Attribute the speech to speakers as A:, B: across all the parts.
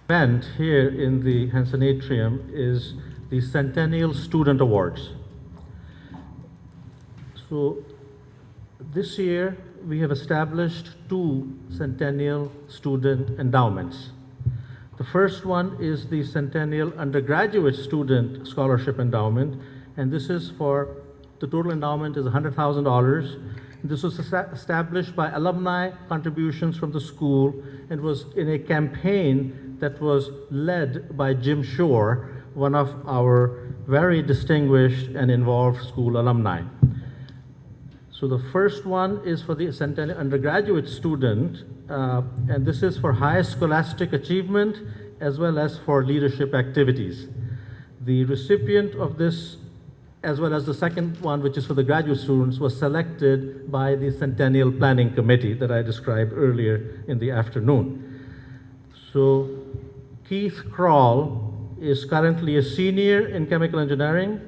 A: event here in the Hanson Atrium is the Centennial Student Awards. So this year we have established two Centennial Student Endowments. The first one is the Centennial Undergraduate Student Scholarship Endowment, and this is for, the total endowment is $100,000. This was established by alumni contributions from the school and was in a campaign that was led by Jim Shore, one of our very distinguished and involved school alumni. So the first one is for the Centennial undergraduate student, and this is for high scholastic achievement as well as for leadership activities. The recipient of this, as well as the second one, which is for the graduate students, was selected by the Centennial Planning Committee that I described earlier in the afternoon. So Keith Kroll is currently a senior in chemical engineering.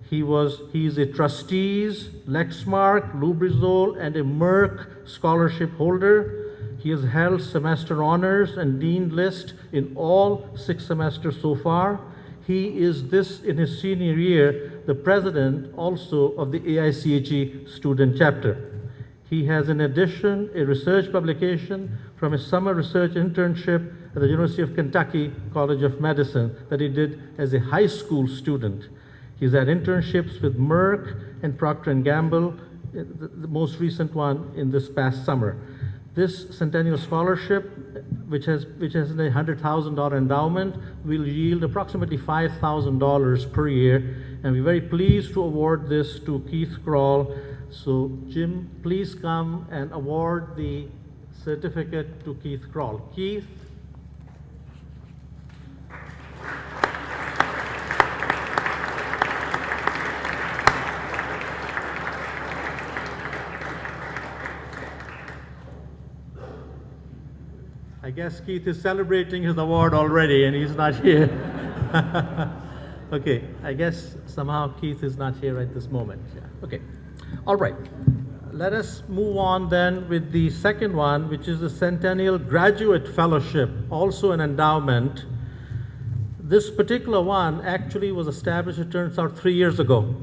A: He's a Trustees, Lexmark, Lubrizol, and a Merck scholarship holder. He has held semester honors and dean list in all 6 semesters so far. He is in his senior year, the president also of the AICHE student chapter. He has in addition a research publication from his summer research internship at the University of Kentucky College of Medicine that he did as a high school student. He's had internships with Merck and Procter & Gamble, the most recent one in this past summer. This Centennial Scholarship, which has a $100,000 endowment, will yield approximately $5,000 per year, and we're very pleased to award this to Keith Kroll. So Jim, please come and award the certificate to Keith Kroll. Keith. I guess Keith is celebrating his award already and he's not here. Okay, I guess somehow Keith is not here at this moment. Yeah. Okay, all right. Let us move on then with the second one, which is the Centennial Graduate Fellowship, also an endowment. This particular one actually was established, it turns out, 3 years ago.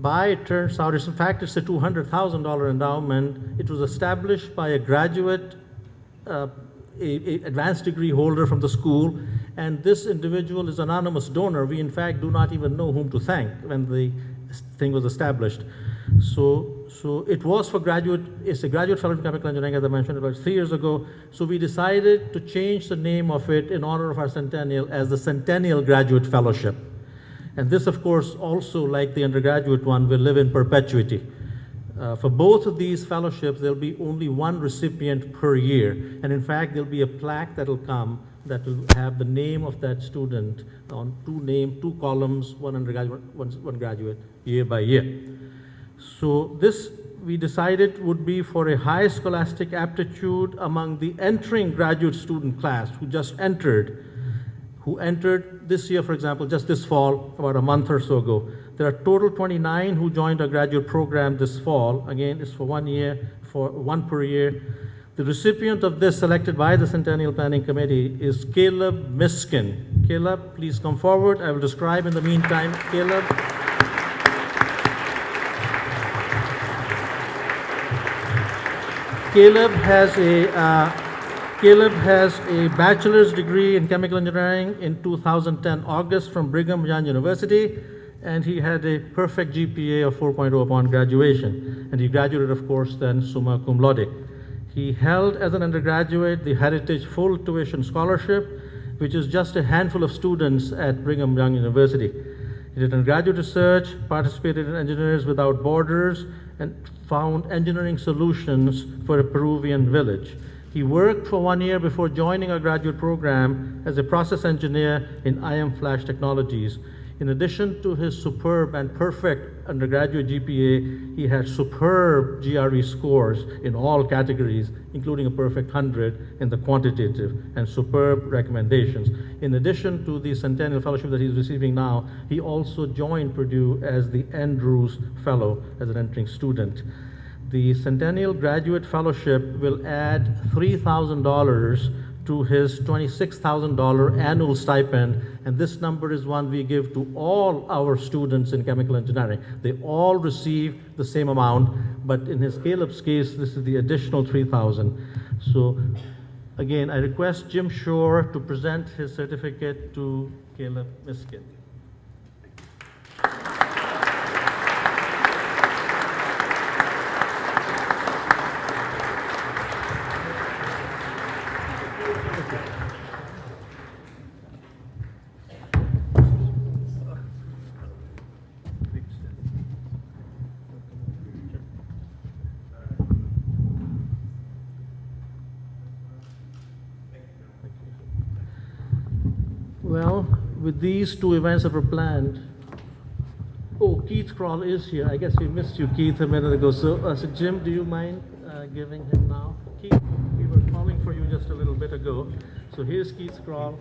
A: It turns out, in fact, it's a $200,000 endowment. It was established by a graduate a advanced degree holder from the school, and this individual is an anonymous donor. We in fact do not even know whom to thank when the thing was established. So it was for it's a graduate fellowship in chemical engineering, as I mentioned, about 3 years ago. So we decided to change the name of it in honor of our Centennial as the Centennial Graduate Fellowship. And this, of course, also, like the undergraduate one, will live in perpetuity. For both of these fellowships, there'll be only one recipient per year. And in fact, there'll be a plaque that'll come that will have the name of that student on two columns, one undergraduate, one graduate, year by year. So this, we decided, would be for a high scholastic aptitude among the entering graduate student class who just entered, this year, for example, just this fall, about a month or so ago. There are total 29 who joined our graduate program this fall. Again, it's for 1 year, for one per year. The recipient of this, selected by the Centennial Planning Committee, is Caleb Miskin. Caleb, please come forward. I will describe in the meantime, Caleb. Caleb has a bachelor's degree in chemical engineering in 2010 August from Brigham Young University, and he had a perfect GPA of 4.0 upon graduation. And he graduated, of course, then summa cum laude. He held as an undergraduate the Heritage Full Tuition Scholarship, which is just a handful of students at Brigham Young University. He did undergraduate research, participated in Engineers Without Borders, and found engineering solutions for a Peruvian village. He worked for 1 year before joining our graduate program as a process engineer in IM Flash Technologies. In addition to his superb and perfect undergraduate GPA, he had superb GRE scores in all categories, including a perfect 100 in the quantitative, and superb recommendations. In addition to the Centennial Fellowship that he's receiving now, he also joined Purdue as the Andrews Fellow as an entering student. The Centennial Graduate Fellowship will add $3,000 to his $26,000 annual stipend, and this number is one we give to all our students in chemical engineering. They all receive the same amount, but in his Caleb's case, this is the additional $3,000. So again, I request Jim Shore to present his certificate to Caleb Miskin. Well, with these two events that were planned, oh, Keith Kroll is here. I guess we missed you, Keith, a minute ago. So Jim, do you mind giving him now? Keith, we were calling for you just a little bit ago. So here's Keith Kroll.